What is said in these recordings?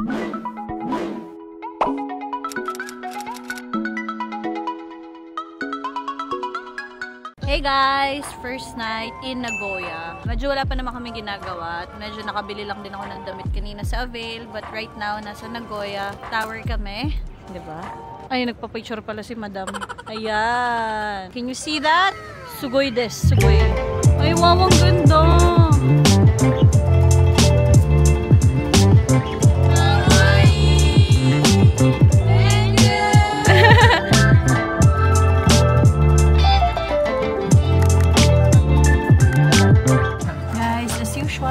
Hey guys! First night in Nagoya. Medyo wala pa naman kami ginagawa. Medyo nakabili lang din ako ng damit kanina sa Avail. But right now, nasa Nagoya Tower kami. Diba? Ay, nagpa-picture pala si Madam. Ayan! Can you see that? Sugoy des. Sugoy. Ay, wow! Ang ganda!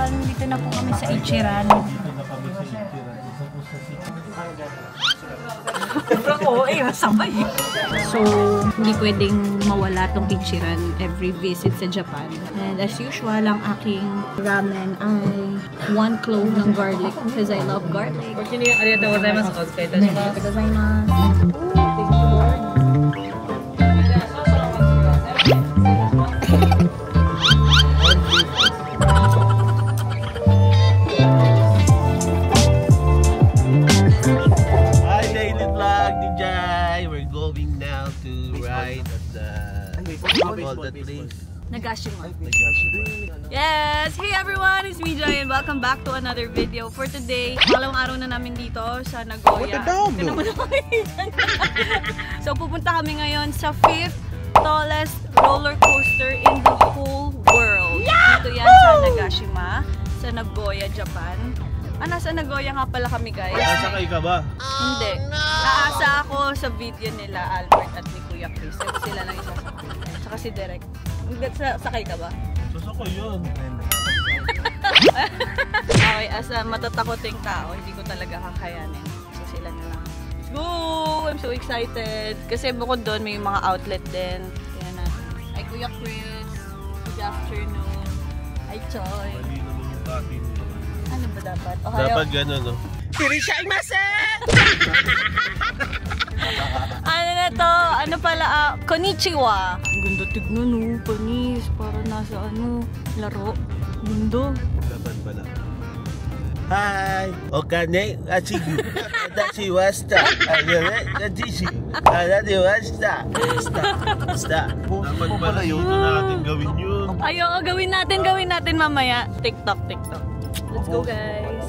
Dito na po kami sa Ichiran. So, hindi pwedeng mawala tong Ichiran every visit sa Japan. And as usual, ang aking ramen ay 1 clove ng garlic because I love garlic. Arigatou gozaimasu. Nagashima. Yes! Hey everyone! It's me, Jai, and welcome back to another video. For today, pangalawang araw na namin dito sa Nagoya. So, pupunta kami ngayon sa 5th tallest roller coaster in the whole world. Dito yan sa Nagashima, sa Nagoya, Japan. Nasa Nagoya nga pala kami, guys. Sasakay ka ba? Hindi. Aasa ako sa video nila, Albert at ni Kuya Chris. Sila lang isa. Saka si Derek. Sakay ka ba? Sasakay yun. Okay, as a matatakoting tao, hindi ko talaga kakayanin. So sila na lang. Let's go! I'm so excited. Kasi bukod doon, may mga outlet din. Kaya natin. Ay, Kuya Chris. Good afternoon. Ay, Choy. Ano ba dapat? Dapat gano'n, no? Ano na to? Ano pala? Konnichiwa. Ang ganda tignan, no? Panis. Para nasa laro. Gundo. Dapat pala. Hi! Okane, achigu. Atashi wasta. Ayore, achishi. Arade wasta. Wasta. Dapat pala yun na natin gawin yun. Ayaw, gawin natin mamaya. TikTok. Let's go, guys.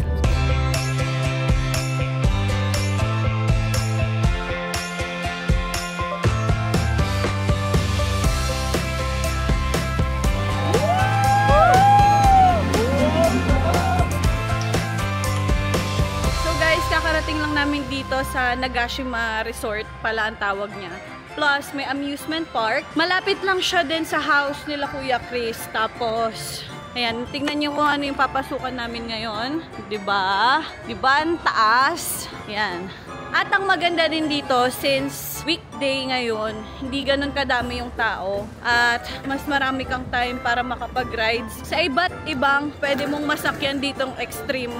Kakarating lang namin dito sa Nagashima Resort pala ang tawag niya. Plus, may amusement park. Malapit lang siya din sa house nila Kuya Chris. Tapos, ayan, tingnan niyo kung ano yung papasukan namin ngayon. Diba? Diba? Ang taas. Ayan. At ang maganda din dito, since weekday ngayon, hindi ganun kadami yung tao. At mas marami kang time para makapag-rides sa iba't ibang pwede mong masakyan ditong extreme.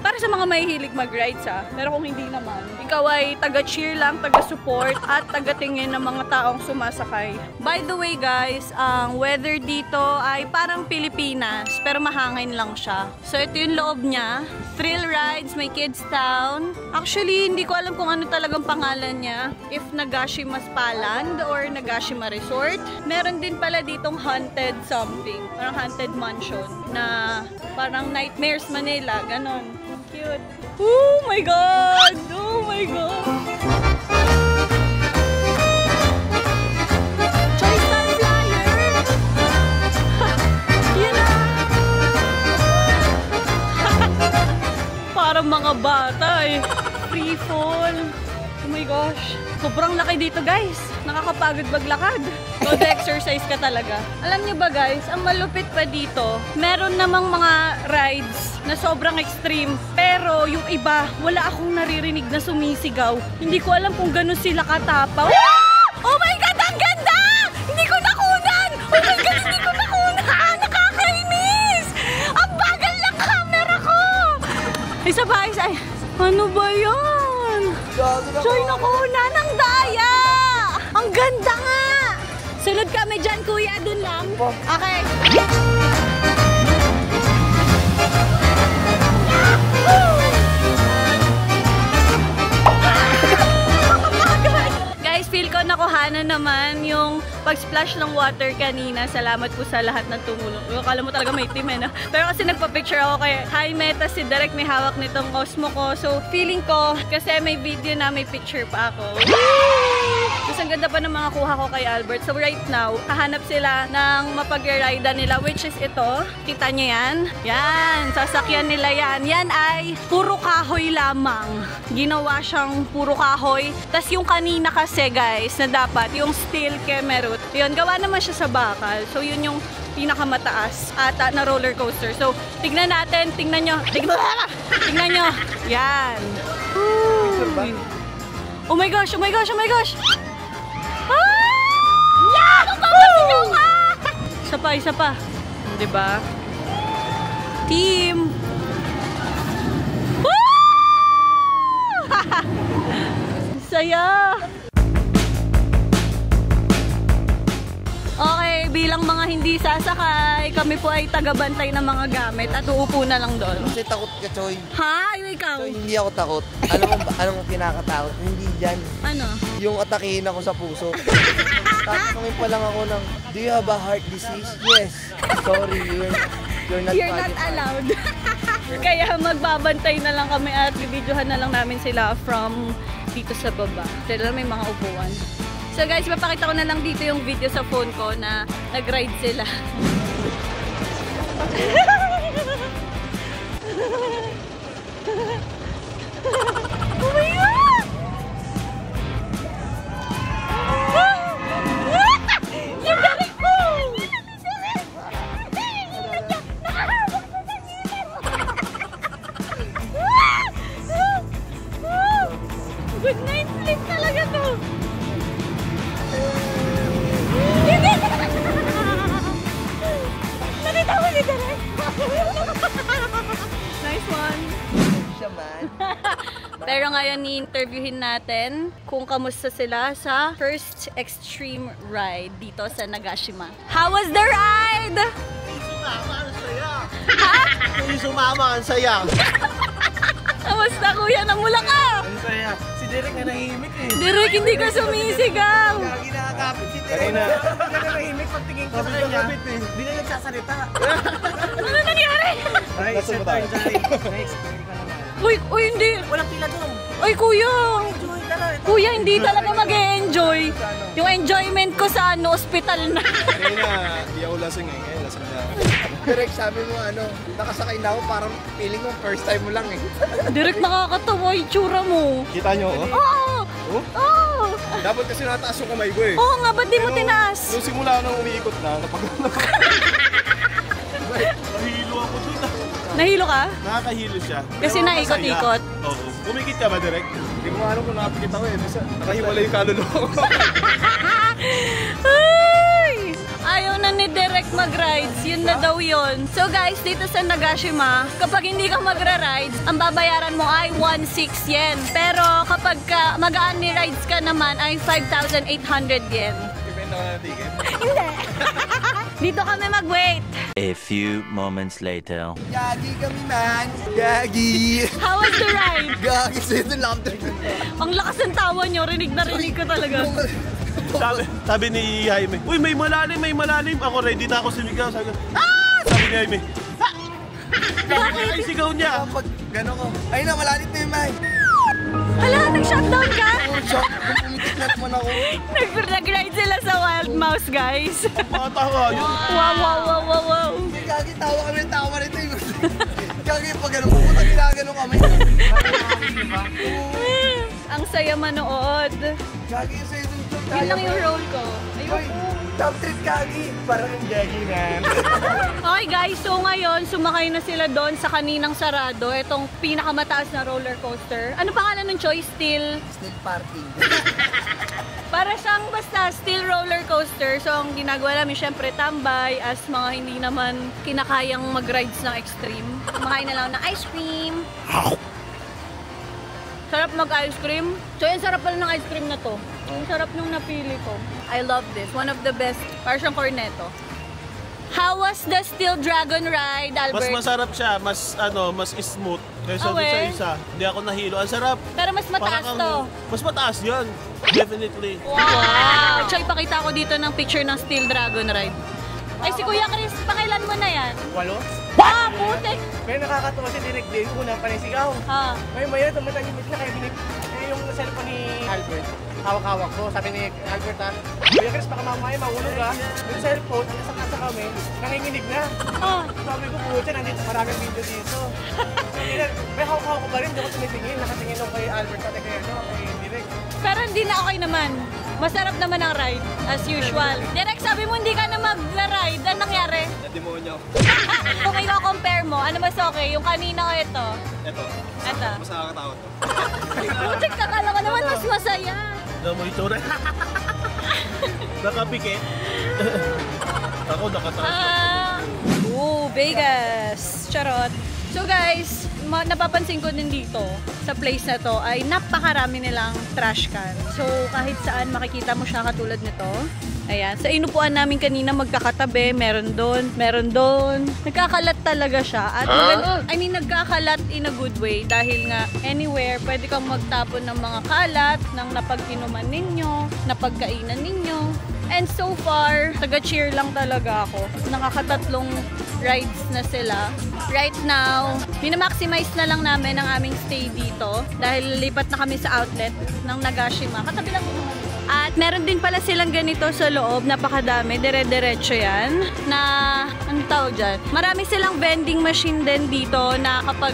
Para sa mga mahihilig mag-rides ha. Pero kung hindi naman, ikaw ay taga-cheer lang, taga-support, at taga-tingin ng mga taong sumasakay. By the way guys, ang weather dito ay parang Pilipinas, pero mahangin lang siya. So ito yung loob niya. Thrill rides, may kids town. Actually, hindi ko alam kung ano talagang pangalan niya. If Nagashima Spa Land or Nagashima Resort. Meron din pala ditong haunted something. Parang haunted mansion na parang Nightmares Manila. Ganon. Cute. Oh my God! Oh my God! Choice Star Flyer! Yun na! Parang mga bata eh. Free fall. Oh my gosh. Sobrang laki dito guys. Nakakapagod maglakad. So exercise ka talaga. Alam niyo ba guys, ang malupit pa dito, meron namang mga rides na sobrang extreme. Pero yung iba, wala akong naririnig na sumisigaw. Hindi ko alam kung gano'n sila katapaw. Oh my God! Ang ganda! Hindi ko nakunan! Oh my God! Hindi ko nakunan! Nakakainis! Ang bagal ng camera ko! Isa ba? Ay, ano ba yan? Joy, nakuha ng daya! Ang ganda nga! Sunod kami dyan, kuya. Dun lang. Okay. sana naman yung pag-splash ng water kanina. Salamat po sa lahat ng tumulong. Akala mo talaga may team no? Pero kasi nagpa-picture ako kay Jaime, tas si Derek may hawak nitong Osmo ko. So feeling ko, kasi may video na may picture pa ako. Tapos ang ganda pa ng mga kuha ko kay Albert. So right now, hahanap sila ng mapag-ride nila, which is ito. Kita nyo yan? Yan, sasakyan nila yan. Yan ay puro kahoy lamang. Ginawa siyang puro kahoy. Tapos yung kanina kasi guys, na dapat yung steel kemerut, yun, gawa naman siya sa bakal. So yun yung pinakamataas ata na roller coaster. So tignan natin, tingnan nyo. Tingnan nyo. Yan. Oh my gosh, oh my gosh, oh my gosh. Yeah! Papasigaw ka! Isa pa, isa pa. Diba? Team! Saya! Okay, bilang mga hindi sasakay, kami po ay tagabantay ng mga gamit at uupo na lang doon. Kasi takot ka, Choy. Ha? Ikaw? Choy, hindi ako takot. Anong kinakatakot? Hindi dyan. Ano? Yung atakihin ako sa puso. Tatanungin pa lang ako ng, do you have a heart disease? Yes. Sorry, you're not allowed. Kaya magbabantay na lang kami at bibidyohan na lang namin sila from dito sa baba. Dahil may mga upuan. So guys, papakita ko na lang dito yung video sa phone ko na nag-ride sila. Oh my God! Yung galing ko! Good night sleep talaga to! Nakita mo ni Derek? Nice one! Siya man. Pero ngayon ni-interviewin natin kung kamusta sila sa first extreme ride dito sa Nagashima. How was the ride? Sumama, ang saya! Ha? Yung sumama, ang saya! Kamusta kuya? Namula ka! Ang saya! Si Derek na nahihimik eh. Derek, hindi ka sumisigaw! Lagi nakakapit si Derek. Kanina. Hindi ka nahimik pagtingin ko sa kanya. Hindi na nagsasalita. Ano nangyari? Ay, Nasaan ba tayo? Next, ka naman. Uy, hindi! Walang pila doon. Uy, kuya! Enjoy talaga. Kuya, hindi talaga mag-e-enjoy. Yung enjoyment ko sa ospital na. Kanina, di ako lasing eh. Ngayon, lasing na. Derek, sabi mo nakasakay na ako, parang feeling mo first time mo lang eh. Direct nakakatawa yung tsura mo. Kita nyo, oh? Oo! Oh? Oo! Dapat kasi nataas yung kamay ko eh. Oo nga, ba't di mo tinaas? Nung simula nung umiikot na, nahihilo ako dun ah. Nahilo ka? Nakakahilo siya. Kasi Pero naikot-ikot. masaya. Oo. Umikit ka ba, Derek? Hindi ko alam kung nakapikit ako eh. Basta nakahiwalay yung kaluluwa ko. Ay! Ayaw na ni Derek mag-rides. Yun na daw yun. So guys, dito sa Nagashima, kapag hindi ka magra-rides, ang babayaran mo ay 1,600 yen. Pero kapag magaan ni rides ka naman ay 5,800 yen. Depende ka na ticket. Hindi. Dito kami mag-wait. A few moments later. Gagi kami man. Gagi. How was the ride? Gagi, sa'yo doon lang. Ang lakas ng tawa nyo. Rinig na rinig ko talaga. Sabi ni Jaime, uy, may malalim, may malalim. Ako ready na ako sumigaw. Sabi ni Jaime, ha! Bakit? Ay, sigaw niya. Pag gano'n ko, ayun na, malalit na yung man. Hala, nag-shutdown ka? Oh, shock. Pumitik na naman ako. Nag-ride sila sa Wild Mouse, guys. Bata ka, yun. Wow. Hindi, Gagi, tawa kami, tawa rito yung Gagi, pag gano'n, pupunta ginaganon kami. Ang saya manood. Gagi, yung sa'yo doon. Yun lang yung role ko. Uy, top trip, Gagi. Parang yung Gagi, man. Okay guys, so ngayon sumakay na sila doon sa kaninang sarado. Itong pinakamataas na roller coaster. Ano pangalan ng choice? Steel? Still party. Para siyang basta steel roller coaster. So ang ginagawa namin syempre tambay as mga hindi naman kinakayang mag-rides ng extreme. Kumakain na lang ng ice cream. Sarap mag-ice cream. So yung sarap pala ng ice cream na to. Yung sarap nung napili ko. I love this. One of the best. Para siyang cornetto. How was the Steel Dragon ride, Mas Albert? masarap siya, mas smooth. Kaysa Oh, dun sa eh. isa. Hindi ako nahilo. Ang sarap. Pero mas mataas Parang to. Mas mataas yan. Definitely. Wow! Choy, pakita ko dito ng picture ng Steel Dragon ride. Ay, si Kuya Chris, pakailan mo na yan? 8. Ah, putik! Pero nakakatawa si Direk din. Una, panisigaw. Ah. May maya, tumatahimik na kaya yung cellphone ni Albert. Hawak-hawak ko. Sabi ni Albert ha, Kuya Chris, baka mamaya mahulog ha. Yung cellphone, nasa kasa kami, nanginginig na. Ah. Sabi ko, pucha, nandito maraming video dito. May hawak-hawak ko pa rin, hindi ko tumitingin. Nakatingin ako kay Albert pati kay Direk. Pero hindi na okay naman. Masarap naman ang ride, as usual. Direk, sabi mo hindi ka na mag-ride. Ano nangyari? Demonyo. Kung i-compare mo, ano mas okay? Yung kanina o ito? Ito. Ito. Mas nakakatakot. Putik, kakala ko naman mas masaya. Alam mo ito rin. Nakapikit. Ako nakataas. Vegas. Charot. So guys, napapansin ko din dito sa place na to ay napakarami nilang trash can. So kahit saan makikita mo siya katulad nito. Ayan. Sa inupuan namin kanina magkakatabi. Meron doon. Meron doon. Nagkakalat talaga siya. At nagkakalat in a good way. Dahil nga anywhere pwede kang magtapon ng mga kalat, ng napag-inuman ninyo, napagkainan ninyo. And so far, taga-cheer lang talaga ako. Nakakatatlong rides na sila. Right now, minamaximize na lang namin ang aming stay dito dahil lipat na kami sa outlet ng Nagashima. Katabi lang naman. At meron din pala silang ganito sa loob, napakadami, dire-diretso yan, na, ano tawag dyan? Marami silang vending machine din dito na kapag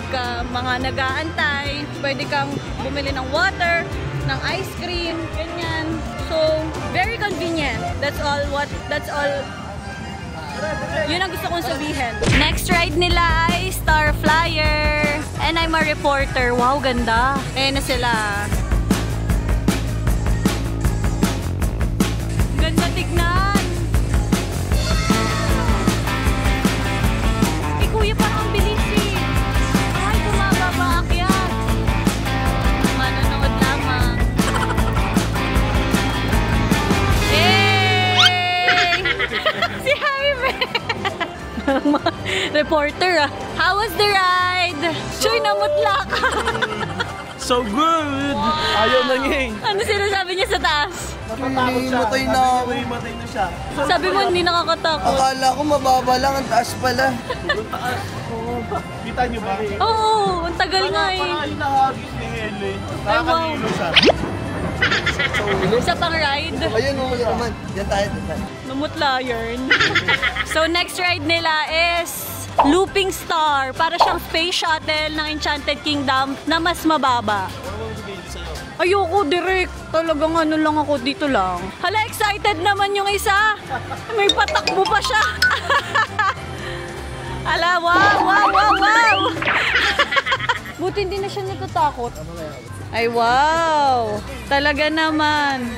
mga nag-aantay, pwede kang bumili ng water, ng ice cream, ganyan. So, very convenient. That's all. Yun ang gusto kong sabihin. Next ride nila ay Star Flyer. And I'm a reporter. Wow, ganda. Ayan na sila. Ganda tignan. Eh, kuya, parang bilis eh. Ay, bumaba ba akyat? Manonood lamang. Hey! Si Jaime! Reporter ah. How was the ride? Choy, namutla ka. So good! Ayaw na niya eh. Ano sinasabi niya sa taas? Natatakot siya. Matay na ako. Matay na siya. Sabi mo hindi nakakatakot. Akala ko mababa lang, ang taas pala. Kita niyo ba? Oo, ang tagal nga eh. Parang inahagis ni Helen. Ay, wow. Nakakahilo siya. Sa pang-ride. Ayun, umuwi naman. Yan tayo. Namutla yun. So next ride nila is Looping Star. Para siyang space shuttle ng Enchanted Kingdom na mas mababa. Ayoko, direct. Talagang ano lang ako, dito lang. Hala, excited naman yung isa. May patakbo pa siya. Hala, wow. Buti hindi na siya natatakot. Ay, wow. Talaga naman.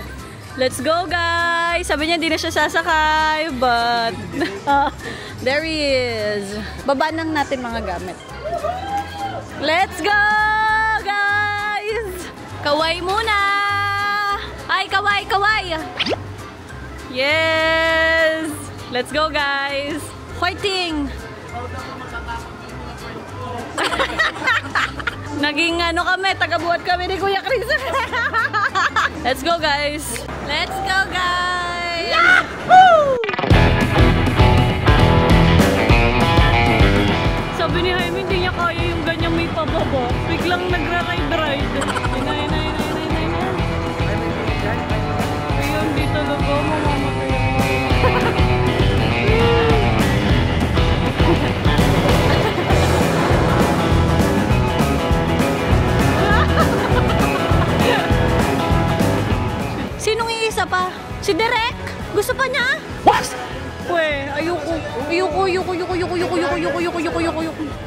Let's go, guys. Sabi niya hindi na siya sasakay, but there he is. Baba nang natin mga gamit. Let's go, guys. Kaway muna. Ay, kaway. Yes. Let's go, guys. Fighting. Naging ano kami, taga-buhat kami ni Kuya Chris. Let's go, guys. Let's go, guys. Yahoo! Sabi ni Jaime, hindi niya kaya yung ganyang may pababa. Biglang nagra-ride. Ayun, di talaga mamamatay ako. Sinong iisa pa? Si Derek? Gusto pa niya? What? Uwe, ayoko.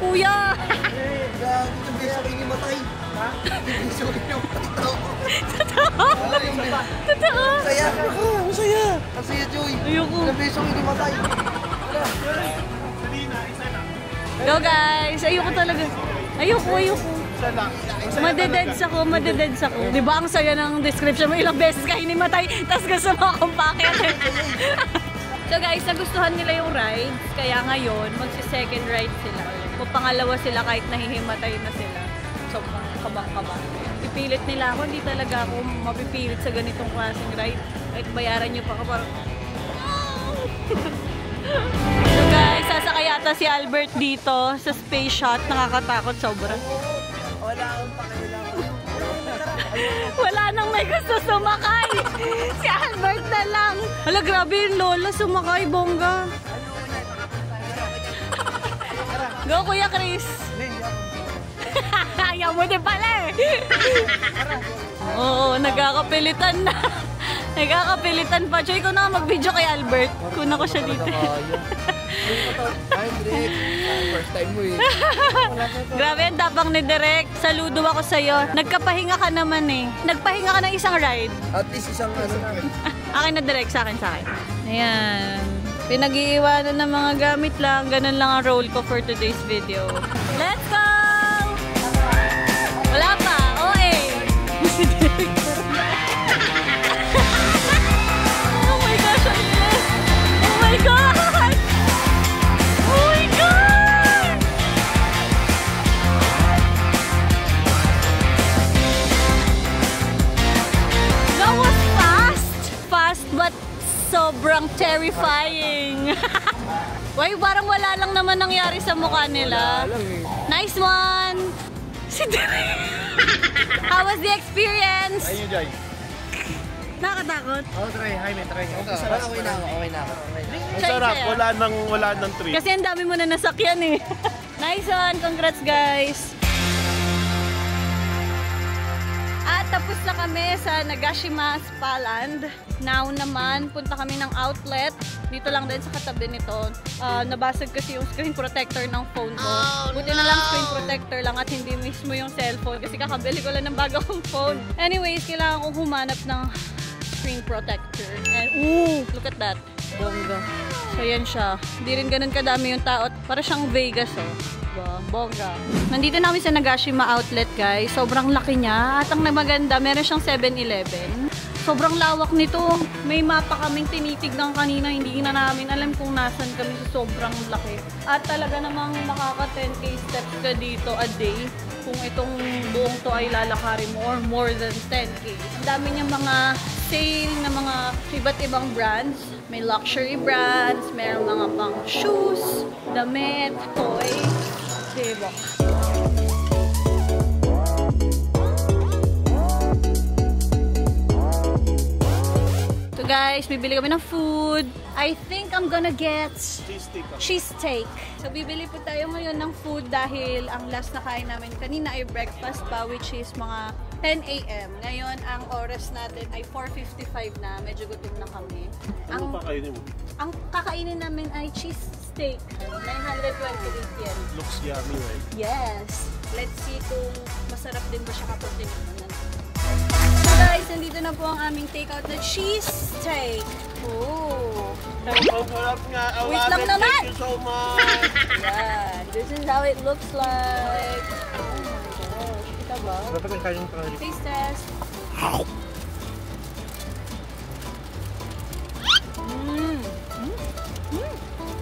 Kuya! Beso ko yung matay. Beso ko yung matay. Totoo? Masaya. Masaya. Masaya, Joy. Ayoko. Beso ko yung matay. Go, guys! Ayoko talaga. Ayoko. Madededs ako. Di ba ang saya ng description mo? Ilang beses ka hinimatay, tapos gusto mo akong packet. So guys, nagustuhan nila yung rides, kaya ngayon, magsi-second ride sila. O pangalawa sila kahit nahihimatay na sila. So, kabang-kabang. Pipilit nila ako, hindi talaga ako mapipilit sa ganitong klaseng ride. Kahit bayaran nyo pa ako, parang... So guys, sasakay yata si Albert dito sa space shot. Nakakatakot sobra. Wala akong pakialam. Wala nang may gusto sumakay. Si Albert na lang. Hala, grabe yung lola sumakay, bongga. Go, Kuya Chris. Ayaw mo din pala eh. Oo, nagkakapilitan na. Nagkakapilitan pa. Choy ko na mag-video kay Albert. Kuna ko siya dito. Hi, Drake. First time mo eh. Grabe, ang tapang ni Direk. Saludo ako sa'yo. Nagkapahinga ka naman eh. Nagpahinga ka ng isang ride. At least isang ano. Akin na Direk, sa akin. Ayan. Pinag-iiwanan ng mga gamit lang. Ganun lang ang role ko for today's video. Let's go! Wala pa. OA. Oh my gosh, Agnes. Oh my God! Oh my God! That was fast! Fast but sobrang terrifying. Why, parang wala lang naman nangyari sa mukha nila. Nice one! Si Derek! How was the experience? How you guys? Nakakatakot. Try. Hi, try. Okay na ako. Ang sarap, wala nang trip. Kasi ang dami mo na nasakyan eh. Nice one! Congrats guys! At tapos na kami sa Nagashima Spaland. Now naman, punta kami ng outlet. Dito lang din sa katabi nito. Nabasag kasi yung screen protector ng phone ko. Buti na lang screen protector lang at hindi mismo yung cellphone. Kasi kakabili ko lang ng bagong phone. Anyways, kailangan kong humanap ng screen protector. And look at that. Bongga. So yan siya. Hindi rin ganun kadami yung tao. Para siyang Vegas oh. Bongga. Nandito na kami sa Nagashima outlet guys. Sobrang laki niya. At ang maganda, meron siyang 7-Eleven. Sobrang lawak nito. May mapa kaming tinitignan kanina. Hindi na namin alam kung nasan kami sa sobrang laki. At talaga namang makaka 10k steps ka dito a day. Kung itong buong to ay lalakarin mo or more than 10k. Ang dami niyang mga sale na mga iba't ibang brands. May luxury brands, mayroong mga pang shoes, damit, toys. Diba? So guys, bibili kami ng food. I think I'm gonna get cheese steak. So bibili po tayo ngayon ng food dahil ang last na kain namin kanina ay breakfast pa, which is mga 10 AM. Ngayon, ang oras natin ay 4:55 na. Medyo gutom na kami. Ano pa kainin mo? Ang kakainin namin ay cheese steak. 928 yen. Looks yummy, right? Yes. Let's see kung masarap din ba siya kapag tinignan. So guys, nandito na po ang aming takeout na cheese steak. Oh. Ang sarap nga. Wait lang naman. Thank you so much. Yeah. This is how it looks like. Oh my gosh. Kita ba? Dapat ang kayong pangalit. Taste test.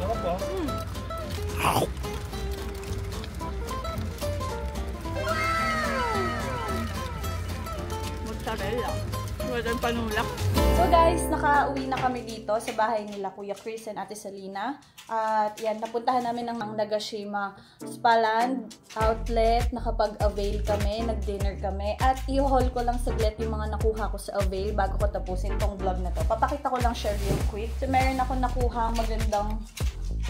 Sarap ba? Mozzarella. Walang panulak. So guys, nakauwi na kami dito sa bahay nila Kuya Chris and Ate Salina. At yan, napuntahan namin ng Nagashima Spaland outlet. Nakapag-avail kami, nag-dinner kami. At i-haul ko lang saglit yung mga nakuha ko sa avail bago ko tapusin tong vlog na to. Papakita ko lang siya real quick. So meron ako nakuha magandang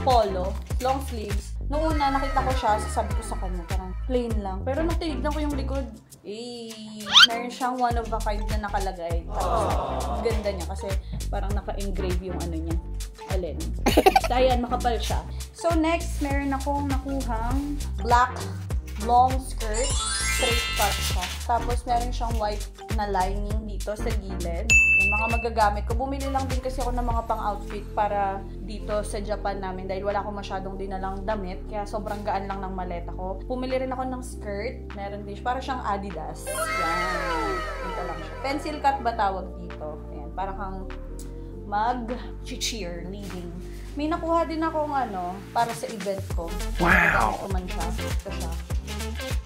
polo, long sleeves. Noong una, nakita ko siya, sabi ko sa kanya, parang plain lang. Pero nung tinignan ko yung likod, meron siyang one of a kind na nakalagay. Tapos, ganda niya kasi parang naka-engrave yung ano niya. Alin. Basta yan, makapal siya. So next, meron akong nakuhang black long skirt. Straight cut siya. Tapos meron siyang white na lining dito sa gilid. Yung mga magagamit ko. Bumili lang din kasi ako ng mga pang-outfit para dito sa Japan namin dahil wala akong masyadong dinalang damit. Kaya sobrang gaan lang ng maleta ko. Bumili rin ako ng skirt. Meron din siya. Para siyang Adidas. Yan. Ito lang siya. Pencil cut ba tawag dito? Ayan. Parang kang mag-cheerleading. May nakuha din akong para sa event ko. Wow! Ito man siya. Ito siya.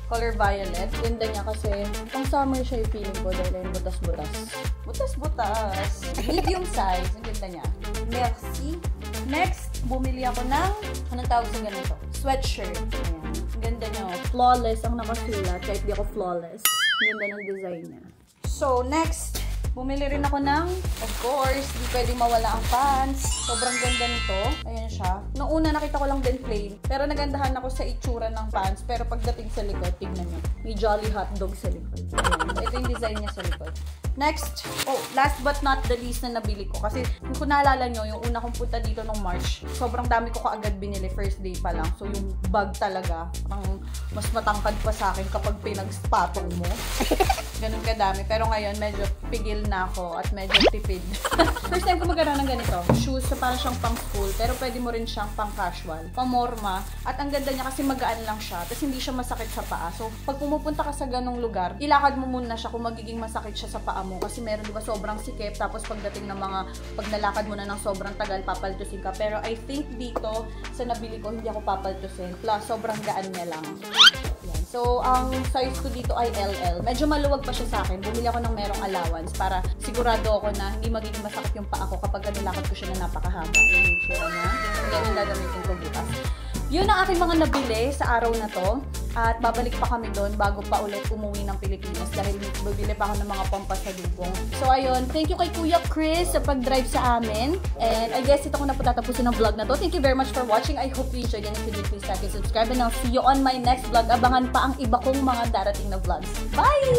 Color violet. Ganda niya kasi pang summer siya yung feeling ko dahil yung butas-butas. Butas-butas! Medium size. Ang ganda niya. Merci. Next, bumili ako ng, anong tawag sa ganito? Sweatshirt. Ayan. Ang ganda niya. Flawless ang nakasulat. Kahit di ako flawless. Ang ganda ng design niya. So, next, bumili rin ako ng, of course, di pwedeng mawala ang pants. Sobrang ganda nito. Ayan siya. Noong una, nakita ko lang din plain. Pero nagandahan ako sa itsura ng pants. Pero pagdating sa likod, tignan nyo. May Jolly Hotdog sa likod. Ayan. So, ito yung design niya sa likod. Next, last but not the least na nabili ko. Kasi kung naalala nyo, yung una kong punta dito nung March, sobrang dami ko kaagad binili first day pa lang. So, yung bag talaga, parang mas matangkad pa sa akin kapag pinag-spatong mo. Ganun kadami. Pero ngayon, medyo pigil na ako at medyo tipid. First time ko magkaroon ng ganito. Shoes, so parang siyang pang school, pero pwede mo rin siyang pang casual, pang morma. At ang ganda niya kasi magaan lang siya, tapos hindi siya masakit sa paa. So, pag pumupunta ka sa ganong lugar, ilakad mo muna siya kung magiging masakit siya sa paa mo. Kasi meron diba sobrang sikip, tapos pagdating ng pag nalakad mo na ng sobrang tagal, papaltusin ka. Pero I think dito, sa nabili ko, hindi ako papaltusin. Plus, sobrang gaan niya lang. Yan. So, ang size ko dito ay LL. Medyo maluwag pa siya sa akin. Bumili ako ng merong allowance para sigurado ako na hindi magiging masakit yung paa ko kapag nilakad ko siya na napakahaba. Yung nature niya. Yan yung gagamitin ko bukas. Yun ang aking mga nabili sa araw na to. At babalik pa kami doon bago pa ulit umuwi ng Pilipinas dahil bibili pa ako ng mga pampasalubong. So ayun, thank you kay Kuya Chris sa pag-drive sa amin. And I guess ito ko na po tatapusin ng vlog na to. Thank you very much for watching. I hope you enjoyed and if you did, please like and subscribe. And I'll see you on my next vlog. Abangan pa ang iba kong mga darating na vlogs. Bye!